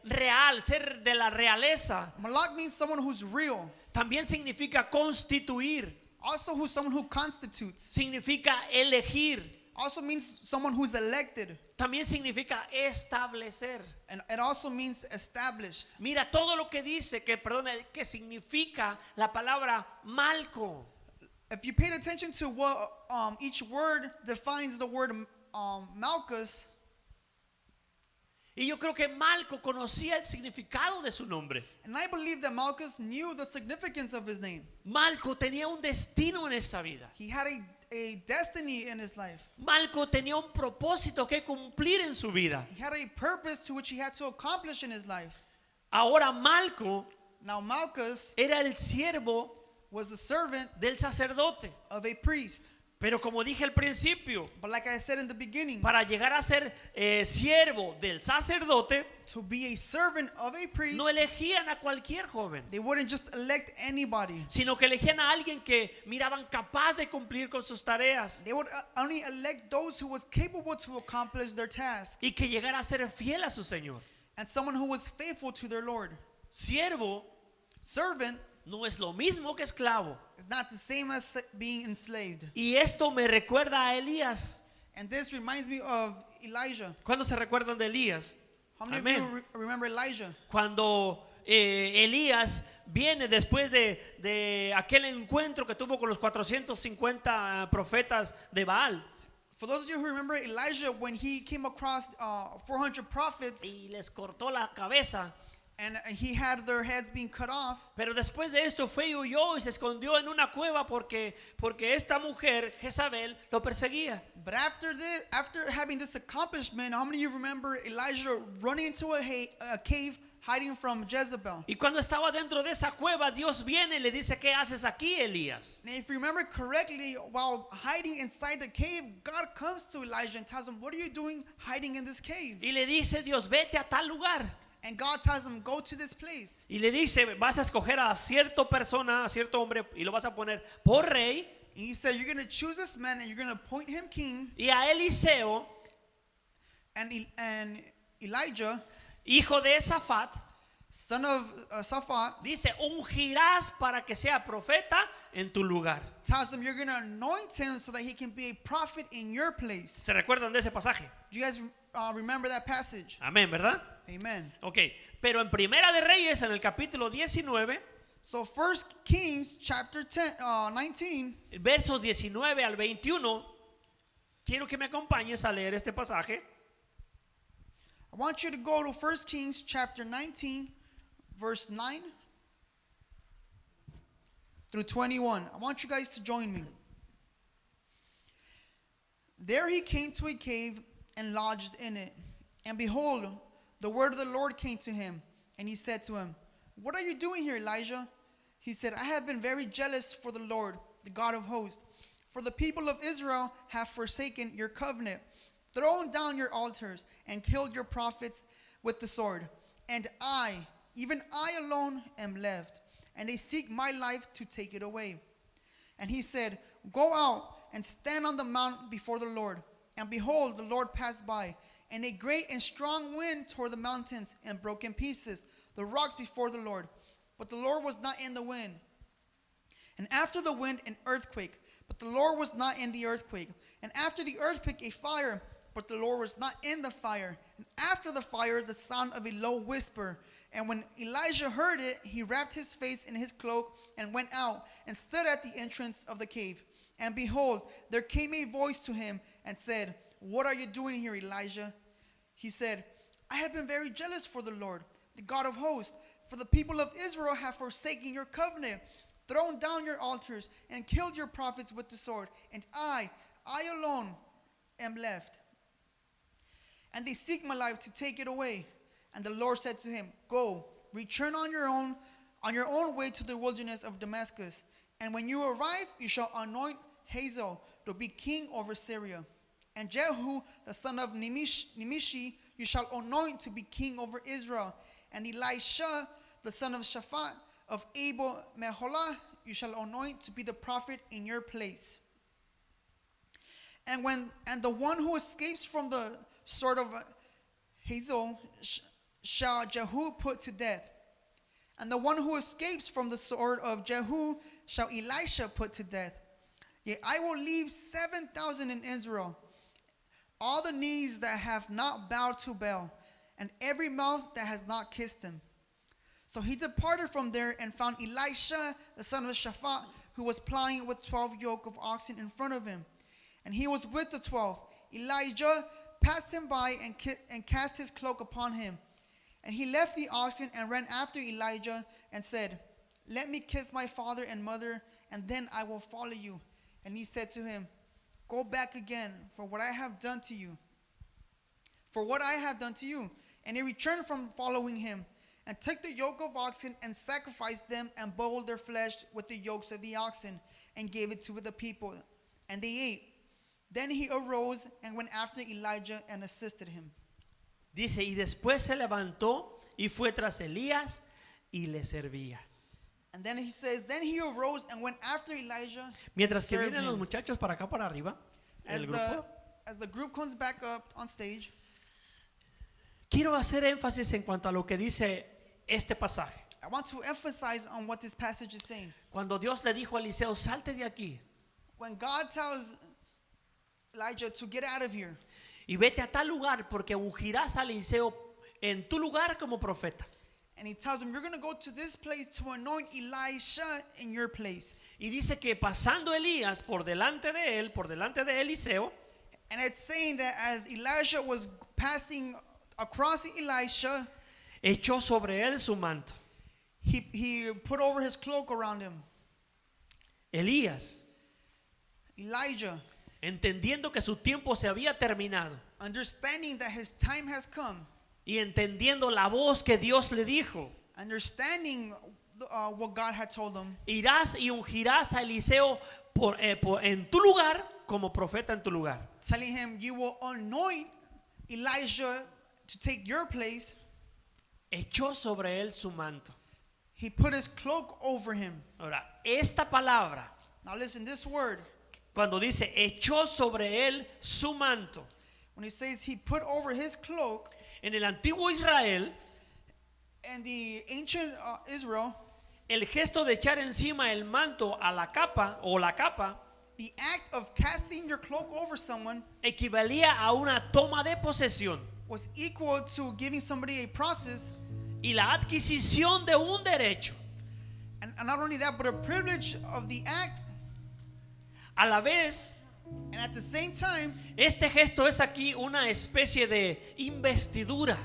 real, ser de la realeza. Malak means someone who's real. También significa constituir. Also who's someone who constitutes. Significa elegir. Also means someone who's elected. También significa establecer. And it also means established. Mira todo lo que dice, que significa la palabra Malco. If you paid attention to what each word defines the word Malchus, Y yo creo que Malco conocía el significado de su nombre. and I believe that Malchus knew the significance of his name. Malco tenía un destino en esta vida. He had a destiny in his life. Malco tenía un propósito que cumplir en su vida. He had a purpose to which he had to accomplish in his life. Ahora Malco Now Malchus era el siervo was a servant del sacerdote. of a priest. Pero como dije al principio, But like I said in the beginning, para llegar a ser siervo del sacerdote, to be a servant of a priest, no elegían a cualquier joven, they wouldn't just elect anybody. sino que elegían a alguien que miraban capaz de cumplir con sus tareas They would only elect those who was capable to accomplish their task, y que llegara a ser fiel a su Señor. and someone who was faithful to their Lord. Siervo Servant no es lo mismo que esclavo. is not the same as being enslaved. Y esto me recuerda a Elías. And this reminds me of Elijah. ¿Cuándo se recuerdan de Elías? How many Amén. of you remember Elijah? Cuando Elías viene después de aquel encuentro que tuvo con los 450 profetas de Baal. For those of you who remember Elijah, when he came across 400 prophets Y les cortó la cabeza. and he had their heads being cut off, Pero después de esto fue y huyó y se escondió en una cueva porque esta mujer, Jezabel, lo perseguía. but after having this accomplishment, how many of you remember Elijah running into a cave hiding from Jezebel? Y cuando estaba dentro de esa cueva, Dios viene y le dice, ¿qué haces aquí, Elías? And if you remember correctly, while hiding inside the cave, God comes to Elijah and tells him, "What are you doing hiding in this cave?" Y le dice, Dios, vete a tal lugar. And God tells him, "Go to this place." Y le dice, vas a escoger a cierta persona, a cierto hombre, y lo vas a poner por rey. And he said, "You're going to choose this man and you're going to appoint him king." Y a Eliseo, And Elijah, hijo de Safat, son of Shaphat, dice, ungirás para que sea profeta en tu lugar. tells him, "You're going to anoint him so that he can be a prophet in your place." ¿Se recuerdan de ese pasaje? Do you guys remember that passage? Amén, ¿verdad? Amen. Ok, pero en Primera de Reyes, en el capítulo 19, So 1 Kings chapter 19, versos 19 al 21, quiero que me acompañes a leer este pasaje. I want you to go to 1 Kings chapter 19, verse 9 through 21. I want you guys to join me. There he came to a cave and lodged in it. And behold, the word of the Lord came to him. And he said to him, "What are you doing here, Elijah?" He said, "I have been very jealous for the Lord, the God of hosts. For the people of Israel have forsaken your covenant, thrown down your altars, and killed your prophets with the sword. And I, even I alone, am left. And they seek my life to take it away." And he said, "Go out and stand on the mount before the Lord." And behold, the Lord passed by, and a great and strong wind tore the mountains and broke in pieces the rocks before the Lord. But the Lord was not in the wind. And after the wind, an earthquake. But the Lord was not in the earthquake. And after the earthquake, a fire. But the Lord was not in the fire. And after the fire, the sound of a low whisper. And when Elijah heard it, he wrapped his face in his cloak and went out and stood at the entrance of the cave. And behold, there came a voice to him and said, "What are you doing here, Elijah?" He said, "I have been very jealous for the Lord, the God of hosts. For the people of Israel have forsaken your covenant, thrown down your altars, and killed your prophets with the sword. And I alone am left. And they seek my life to take it away." And the Lord said to him, "Go, return on your own way to the wilderness of Damascus. And when you arrive, you shall anoint Hazael, to be king over Syria. And Jehu, the son of Nimshi, you shall anoint to be king over Israel. And Elisha, the son of Shaphat, of Abel Meholah, you shall anoint to be the prophet in your place. And the one who escapes from the sword of Hazael shall Jehu put to death. And the one who escapes from the sword of Jehu shall Elisha put to death. Yet I will leave 7,000 in Israel, all the knees that have not bowed to Baal, and every mouth that has not kissed him. So he departed from there and found Elisha, the son of Shaphat, who was plowing with 12 yoke of oxen in front of him. And he was with the 12. Elijah passed him by and cast his cloak upon him. And he left the oxen and ran after Elijah and said, let me kiss my father and mother, and then I will follow you. And he said to him, go back again, for what I have done to you. For what I have done to you. And he returned from following him, and took the yoke of oxen and sacrificed them, and boiled their flesh with the yokes of the oxen, and gave it to the people. And they ate. Then he arose and went after Elijah and assisted him. Dice, y después se levantó y fue tras Elías y le servía. And then he says, then he arose and went after Elijah. Mientras que served vienen los him. muchachos para acá, para arriba, el grupo, As the group comes back up on stage, quiero hacer énfasis en cuanto a lo que dice este pasaje. I want to emphasize on what this passage is saying. Cuando Dios le dijo a Eliseo, salte de aquí When God tells Elijah to get out of here y vete a tal lugar porque ungirás a Eliseo en tu lugar como profeta. and he tells him, you're going to go to this place to anoint Elisha in your place. Y dice que pasando Elías por delante de él, por delante de Eliseo, And it's saying that as Elijah was passing across Elisha, echó sobre él su manto. he put over his cloak around him. Elías, Elijah, entendiendo que su tiempo se había terminado understanding that his time has come, y entendiendo la voz que Dios le dijo, understanding what God had told him, irás y ungirás a Eliseo en tu lugar como profeta en tu lugar. telling him, you will anoint Elijah to take your place. Echó sobre él su manto. He put his cloak over him. Ahora, esta palabra, Now listen, this word, cuando dice echó sobre él su manto, when he says he put over his cloak, en el antiguo Israel, and the ancient Israel, el gesto de echar encima el manto a la capa o la capa the act of casting your cloak over someone equivalía a una toma de posesión was equal to giving somebody a process, y la adquisición de un derecho. and not only that, but a privilege of the act. A la vez, And at the same time, este gesto es aquí una especie de investidura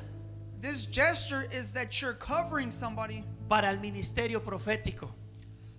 this gesture is that you're covering somebody para el ministerio profético,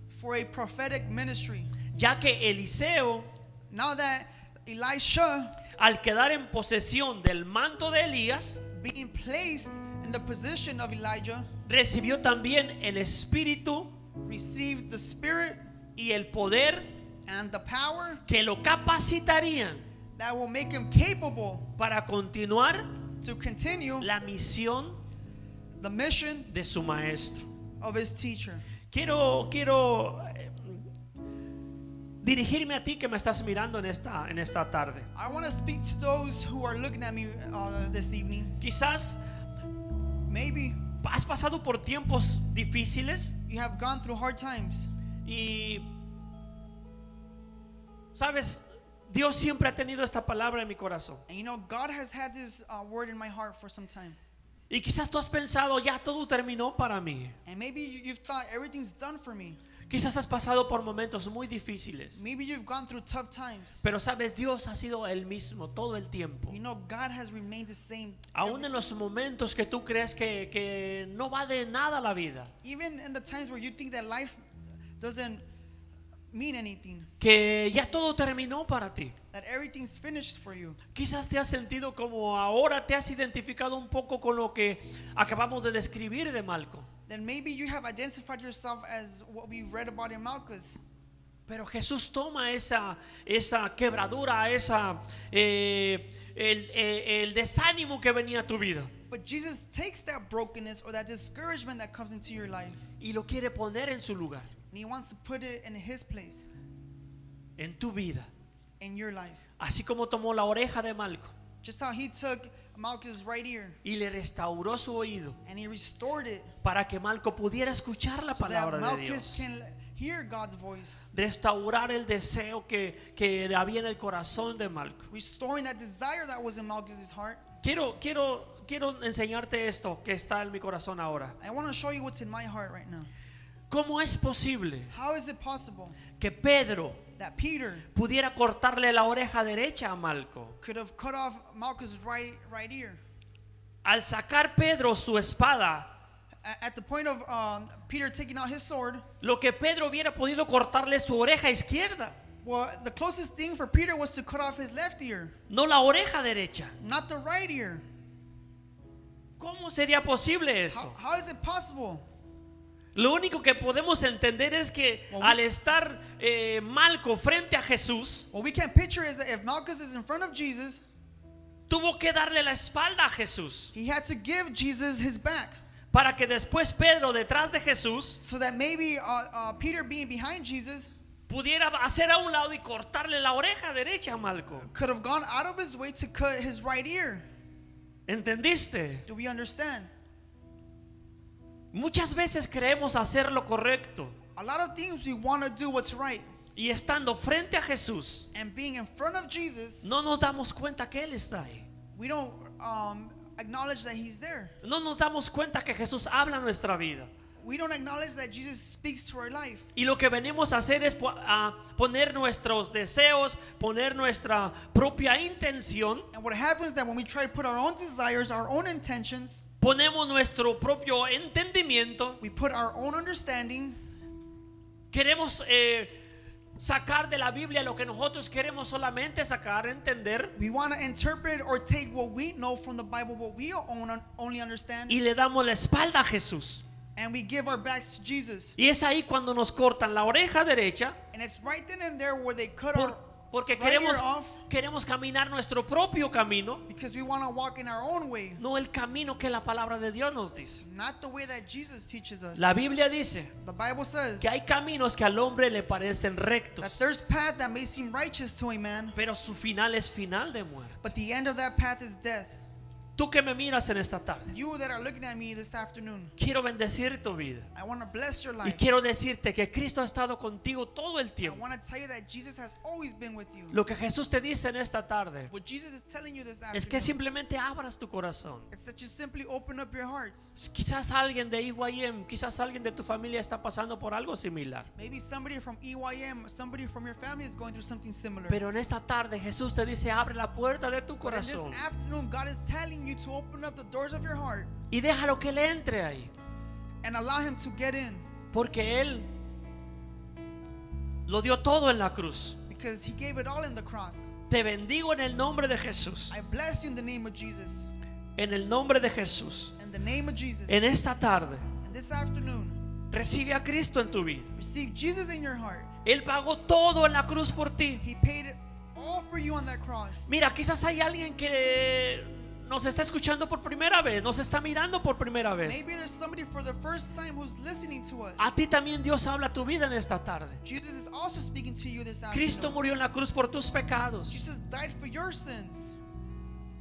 for a prophetic ministry. ya que Eliseo, Now that Elisha, al quedar en posesión del manto de Elías, being placed in the position of Elijah, recibió también el espíritu received the spirit y el poder and the power que lo capacitarían that will make him capable para continuar to continue la misión the mission de su maestro. of his teacher. Quiero dirigirme a ti que me estás mirando en esta tarde. I want to speak to those who are looking at me this evening. Quizás Maybe has pasado por tiempos difíciles you have gone through hard times. y sabes, Dios siempre ha tenido esta palabra en mi corazón. And you know, God has had this word in my heart for some time. Y quizás tú has pensado, ya todo terminó para mí. And maybe you've thought everything's done for me. Quizás has pasado por momentos muy difíciles. Maybe you've gone through tough times. Pero sabes, Dios ha sido el mismo todo el tiempo. You know, God has remained the same. Aún en los momentos que tú crees que no va de nada la vida, Even in the times where you think that life doesn't mean anything, que ya todo terminó para ti. that everything's finished for you. Quizás te has sentido como ahora te has identificado un poco con lo que acabamos de describir de Malco. Then maybe you have identified yourself as what we've read about in Malchus. Pero Jesús toma esa quebradura, el desánimo que venía a tu vida But Jesus takes that brokenness or that discouragement that comes into your life, y lo quiere poner en su lugar, and He wants to put it in His place en tu vida. in your life. Así como tomó la oreja de Malco Just how He took Malchus' right ear y le restauró su oído and He restored it para que Malco pudiera escuchar la so that palabra de Malchus Dios. can hear God's voice, Restaurar el deseo que había en el corazón de Malco. restoring that desire that was in Malchus' heart. Quiero enseñarte esto que está en mi corazón ahora. I want to show you what's in my heart right now. ¿Cómo es posible How is it possible que Pedro that Peter pudiera cortarle la oreja derecha a Malco? could have cut off Malchus' right ear? Al sacar Pedro su espada, At the point of Peter taking out his sword, lo que Pedro hubiera podido cortarle su oreja izquierda, well, the closest thing for Peter was to cut off his left ear, no la oreja derecha. not the right ear. ¿Cómo sería posible eso? How is it possible? Lo único que podemos entender es que al estar Malco frente a Jesús, What we can picture is that if Malchus is in front of Jesus, tuvo que darle la espalda a Jesús he had to give Jesus his back, para que después Pedro detrás de Jesús so that maybe Peter being behind Jesus pudiera hacer a un lado y cortarle la oreja derecha a Malco. could have gone out of his way to cut his right ear. ¿Entendiste? Do we understand? Muchas veces creemos hacer lo correcto A lot of things we want to do what's right, y estando frente a Jesús and being in front of Jesus, no nos damos cuenta que Él está ahí. we don't acknowledge that He's there. No nos damos cuenta que Jesús habla nuestra vida. We don't acknowledge that Jesus speaks to our life. Y lo que venimos a hacer es poner nuestros deseos, poner nuestra propia intención, And what happens is that when we try to put our own desires, our own intentions, ponemos nuestro propio entendimiento, we put our own understanding, queremos sacar de la Biblia lo que nosotros queremos solamente sacar, entender, we want to interpret or take what we know from the Bible, what we only understand, y le damos la espalda a Jesús. and we give our backs to Jesus. Y es ahí cuando nos cortan la oreja derecha, And it's right then and there where they cut our porque right ear queremos off, caminar nuestro propio camino, because we want to walk in our own way, no el camino que la palabra de Dios nos dice. not the way that Jesus teaches us. La Biblia dice The Bible says que hay caminos que al hombre le parecen that rectos, there's path that may seem righteous to a man, pero su final es final de muerte. but the end of that path is death. Tú que me miras en esta tarde, You that are looking at me this afternoon, quiero bendecir tu vida I want to bless your y life. quiero decirte que Cristo ha estado contigo todo el I tiempo. want to tell you that Jesus has always been with you. Lo que Jesús te dice en esta tarde What Jesus is telling you this es que afternoon, simplemente abras tu corazón. it's that you simply open up your hearts. Quizás alguien de EYM, quizás alguien de tu familia está pasando por algo similar. Maybe somebody from EYM, somebody from your family is going through something similar. Pero en esta tarde Jesús te dice, abre la puerta de tu But in this corazón afternoon, God is telling you to open up the doors of your heart y déjalo que Él entre ahí. and allow Him to get in, Porque Él lo dio todo en la cruz. because He gave it all in the cross. Te bendigo en el nombre de Jesús. I bless you in the name of Jesus. En el nombre de Jesús. In the name of Jesus. En esta tarde, And this afternoon, recibe a Cristo en tu vida. receive Jesus in your heart. Él pagó todo en la cruz por ti. He paid it all for you on that cross. Mira, quizás hay alguien que nos está escuchando por primera vez, nos está mirando por primera vez. Maybe there's somebody for the first time who's listening to us. A ti también Dios habla a tu vida en esta tarde. Jesus is also speaking to you this Cristo afternoon. murió en la cruz por tus pecados. Jesus died for your sins.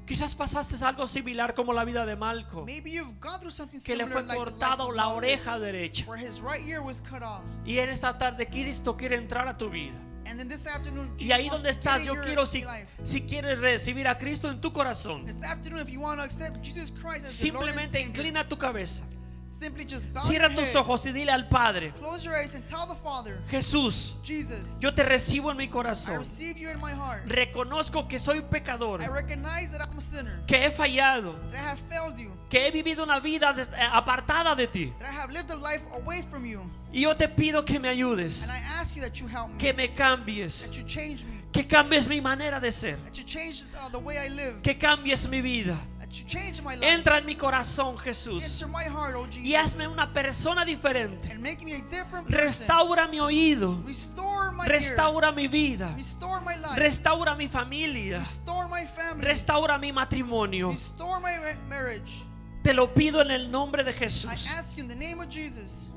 Quizás pasaste algo similar como la vida de Malco, Maybe you've gone through something que le similar fue like the life cortado of la Malchus, oreja derecha. where his right ear was cut off. Y en esta tarde Cristo quiere entrar a tu vida. And then this afternoon, Y Jesus ahí wants donde to get estás, in yo your quiero, life. si quieres recibir a Cristo en tu corazón, This afternoon, if you want to accept Jesus Christ as your Lord and simplemente Savior, inclina tu cabeza, simply just bow cierra your tus head, ojos y dile al Padre, close your eyes, and tell the Father, Jesús, Jesus, yo te recibo en mi I corazón. receive you in my heart. Reconozco que soy pecador, I recognize that I'm a sinner, que he fallado, that I have failed you, que he vivido una vida apartada de ti. that I have lived a life away from you. Y yo te pido que me ayudes, And I ask you that you help me, que me cambies, that you change me, que cambies mi manera de ser, that you change the way I live, que cambies mi vida. that change my life. Entra en mi corazón, Jesús, Enter my heart, oh Jesus. y hazme una persona diferente. And make me a different person. Restaura mi oído, Restore my restaura mi vida, ear. Restore my life. restaura mi familia, Restore my family. restaura mi matrimonio. Restore my marriage. Te lo pido en el nombre de I Jesús. ask you in the name of Jesus.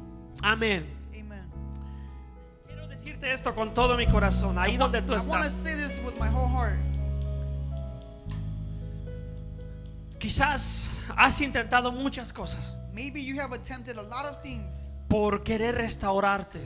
Amén. Amen. Quiero decirte esto con todo mi corazón, ahí donde tú I want to estás. say this with my whole heart. Quizás has intentado muchas cosas Maybe you have attempted a lot of things por querer restaurarte,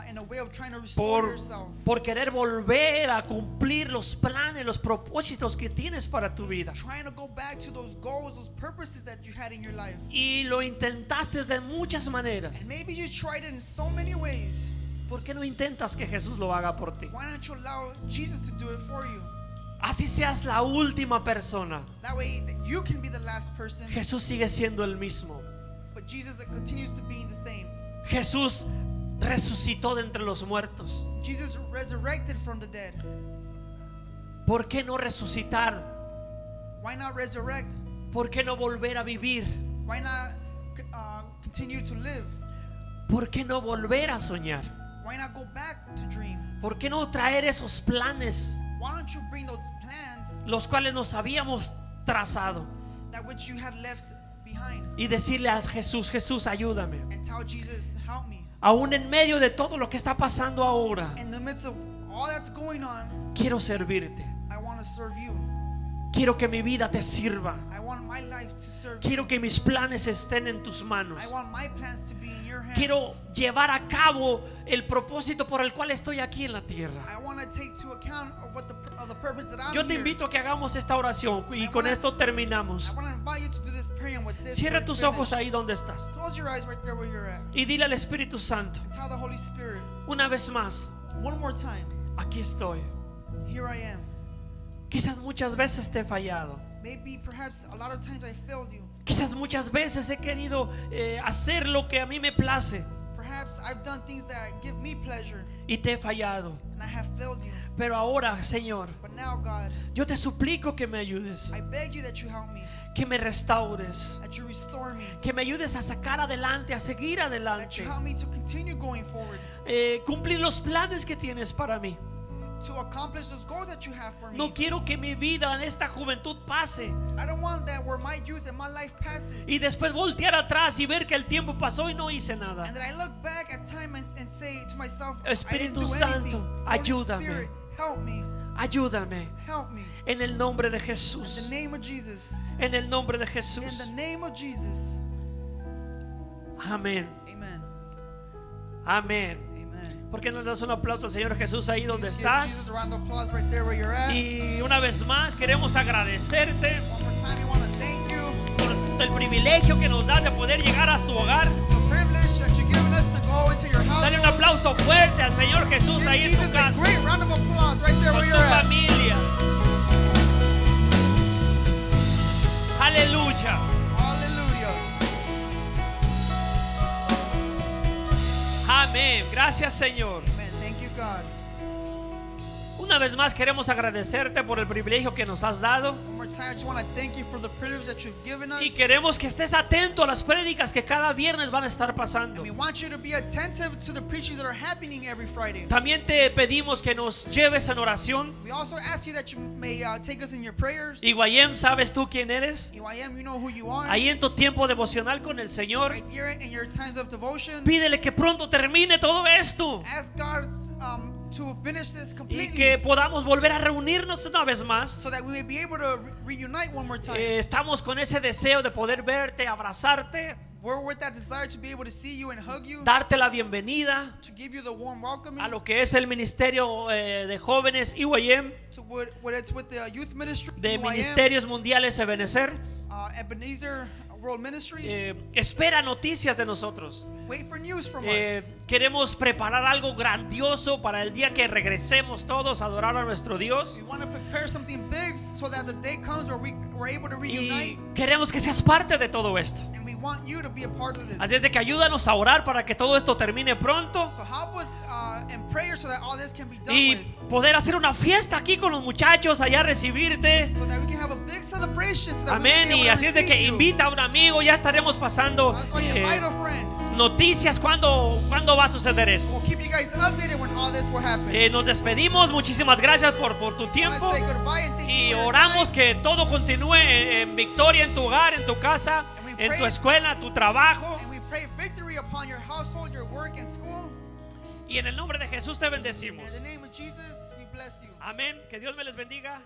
in a way of trying to restore por yourself. querer volver a cumplir los planes, los propósitos que tienes para tu vida. Trying to go back to those goals, those purposes that you had in your life. Y lo intentaste de muchas maneras. And maybe you tried it in so many ways. ¿Por qué no intentas que Jesús lo haga por ti? Why don't you allow Jesus to do it for you? Así seas la última persona, That way that you can be the last person, Jesús sigue siendo el mismo. but Jesus continues to be the same. Jesús resucitó de entre los muertos. Jesus resurrected from the dead. ¿Por qué no resucitar? Why not resurrect? ¿Por qué no volver a vivir? Why not continue to live? ¿Por qué no volver a soñar? Why not go back to dream? ¿Por qué no traer esos planes Why don't you bring those plans los cuales nos habíamos trazado that which you had left behind y decirle a Jesús, Jesús, ayúdame? and tell Jesus, help me? Aún en medio de todo lo que está pasando ahora, In the midst of all that's going on, quiero servirte. I want to serve you. Quiero que mi vida te sirva. I want my life to serve you. Quiero que mis planes estén en tus manos. I want my plans to be in your hands. Quiero llevar a cabo el propósito por el cual estoy aquí en la tierra. I want to take to account of the purpose that I'm Yo te here. invito a que hagamos esta oración y con esto terminamos. I want to invite you to do this prayer, and with this Cierra we're tus finished. ojos ahí donde estás Close your eyes right there where you're at. y dile al Espíritu Santo, Tell the Holy Spirit, una vez más, one more time, aquí estoy. here I am. Quizás muchas veces te he fallado. Maybe perhaps a lot of times I failed you. Quizás muchas veces he querido hacer lo que a mí me place Perhaps I've done things that give me pleasure y te he fallado. and I have failed you. Pero ahora, Señor, But now, God, yo te suplico que me ayudes, I beg you that you help me, que me restaures, that you restore me, que me ayudes a sacar adelante, a seguir that adelante, you help me to continue going forward, cumplir los planes que tienes para mí. to accomplish those goals that you have for me. No quiero que mi vida en esta juventud pase I don't want that where my youth and my life passes y después voltear atrás y ver que el tiempo pasó y no hice nada. and that I look back at time and say to myself, Espíritu I didn't do Santo, anything. ayúdame. Holy Spirit, help me, Ayúdame help me. en el nombre de In Jesús. the name of Jesus. En el nombre de In Jesús. the name of Jesus. Amén. Amen. Amén. Amen. ¿Por qué no le das un aplauso al Señor Jesús ahí donde Please give Jesus estás? a round of applause right there where you're at. Y una vez más queremos agradecerte One more time, we want to thank you por el privilegio que nos das de poder llegar a tu hogar. for the privilege that you've given us to go into your house. Dale un aplauso fuerte al Señor Jesús Give ahí en Jesus tu a casa, great round of applause right there con where tu you're at. familia. Aleluya. Hallelujah. Amén. Gracias, Señor. Amen. Thank you, God. Una vez más queremos agradecerte por el privilegio que nos has dado One more time, I just want to thank you for the privilege that you've given us. y queremos que estés atento a las prédicas que cada viernes van a estar pasando. We want you to be attentive to the preachings that are happening every Friday. También te pedimos que nos lleves en oración. We also ask you that you may take us in your prayers. Iguayem, ¿sabes tú quién eres? EYM, you know who you are. Ahí en tu tiempo devocional con el Señor, Right there in your times of devotion. pídele que pronto termine todo esto Ask God to finish this y completely que podamos volver a reunirnos una vez más. so that we may be able to reunite one more time. Estamos con ese deseo de poder verte, abrazarte, We're with that desire to be able to see you and hug you, darte la bienvenida to give you the warm welcome, a lo que es el ministerio de jóvenes IYM, to what it's with the youth ministry, de EYM, Ministerios Mundiales Ebenezer. Ebenezer World Ministries. Espera noticias de nosotros. Wait for news from us. Queremos preparar algo grandioso para el día que regresemos todos a adorar a nuestro Dios. We want to prepare something big so that the day comes where we're able to Y reunite, queremos que seas parte de todo esto. and we want you to be a part of this. Así es de que ayúdanos a orar para que todo esto termine pronto So help us in prayer so that all this can be done y with. poder hacer una fiesta aquí con los muchachos, allá recibirte. So that we can have a big celebration so that Amén. we can Y be able así to es de que receive you. invita a un amigo, ya estaremos pasando That's why you invite a friend. noticias cuándo va a suceder esto. We'll keep you guys updated when all this will happen. Nos despedimos, muchísimas gracias por tu I wanna tiempo say goodbye and thank you y for your oramos time. que todo continúe en victoria en tu hogar, en tu casa, en tu escuela, tu trabajo, And we pray victory upon your household, your work and school. y en el nombre de Jesús te bendecimos. In the name of Jesus, we bless you. Amén, que Dios me les bendiga.